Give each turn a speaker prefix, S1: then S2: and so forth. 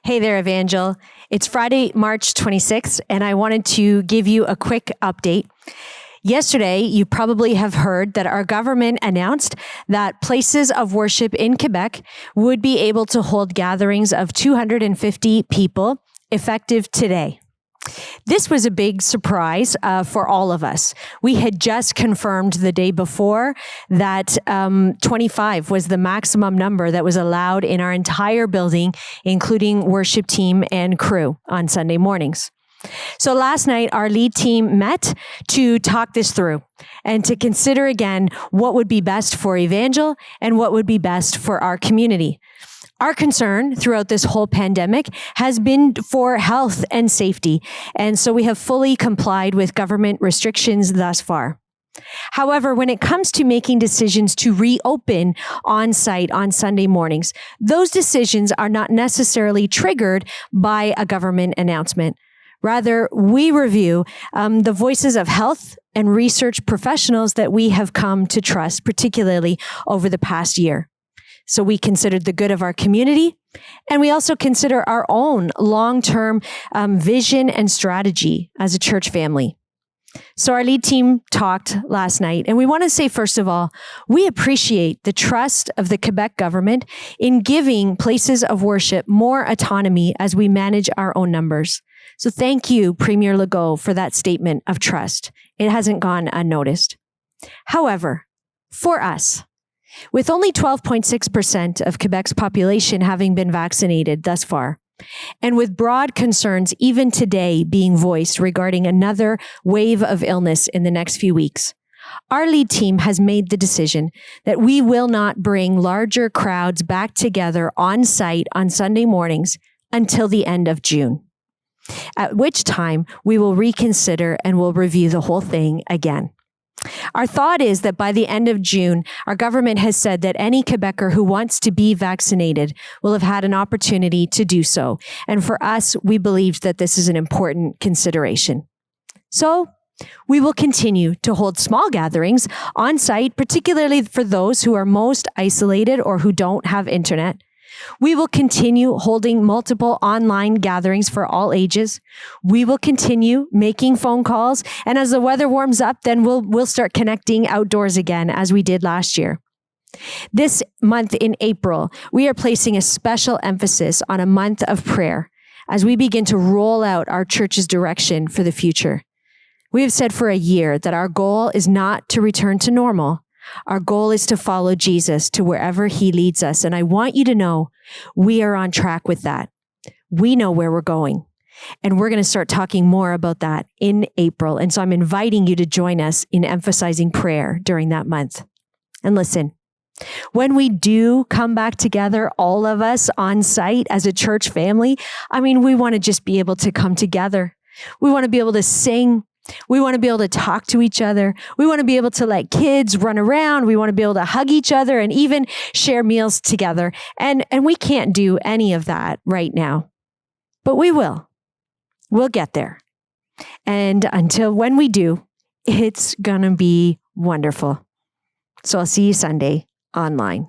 S1: Hey there, Evangel. It's Friday, March 26th, and I wanted to give you a quick update. Yesterday, you probably have heard that our government announced that places of worship in Quebec would be able to hold gatherings of 250 people effective today. This was a big surprise for all of us. We had just confirmed the day before that 25 was the maximum number that was allowed in our entire building, including worship team and crew on Sunday mornings. So last night, our lead team met to talk this through and to consider again what would be best for Evangel and what would be best for our community. Our concern throughout this whole pandemic has been for health and safety, and so we have fully complied with government restrictions thus far. However, when it comes to making decisions to reopen on-site on Sunday mornings, those decisions are not necessarily triggered by a government announcement. Rather, we review the voices of health and research professionals that we have come to trust, particularly over the past year. So we considered the good of our community, and we also consider our own long-term vision and strategy as a church family. So our lead team talked last night, and we want to say, first of all, we appreciate the trust of the Quebec government in giving places of worship more autonomy as we manage our own numbers. So thank you, Premier Legault, for that statement of trust. It hasn't gone unnoticed. However, for us, with only 12.6% of Quebec's population having been vaccinated thus far, and with broad concerns even today being voiced regarding another wave of illness in the next few weeks, our lead team has made the decision that we will not bring larger crowds back together on site on Sunday mornings until the end of June, at which time we will reconsider and will review the whole thing again. Our thought is that by the end of June, our government has said that any Quebecer who wants to be vaccinated will have had an opportunity to do so. And for us, we believe that this is an important consideration. So we will continue to hold small gatherings on site, particularly for those who are most isolated or who don't have internet. We will continue holding multiple online gatherings for all ages. We will continue making phone calls. And as the weather warms up, then we'll start connecting outdoors again as we did last year. This month in April, we are placing a special emphasis on a month of prayer as we begin to roll out our church's direction for the future. We have said for a year that our goal is not to return to normal. Our goal is to follow Jesus to wherever he leads us. And I want you to know we are on track with that. We know where we're going. And we're going to start talking more about that in April. And so I'm inviting you to join us in emphasizing prayer during that month. And listen, when we do come back together, all of us on site as a church family, we want to just be able to come together. We want to be able to sing. We want to be able to talk to each other. We want to be able to let kids run around. We want to be able to hug each other and even share meals together. And we can't do any of that right now, but we will. We'll get there. And until when we do, it's going to be wonderful. So I'll see you Sunday online.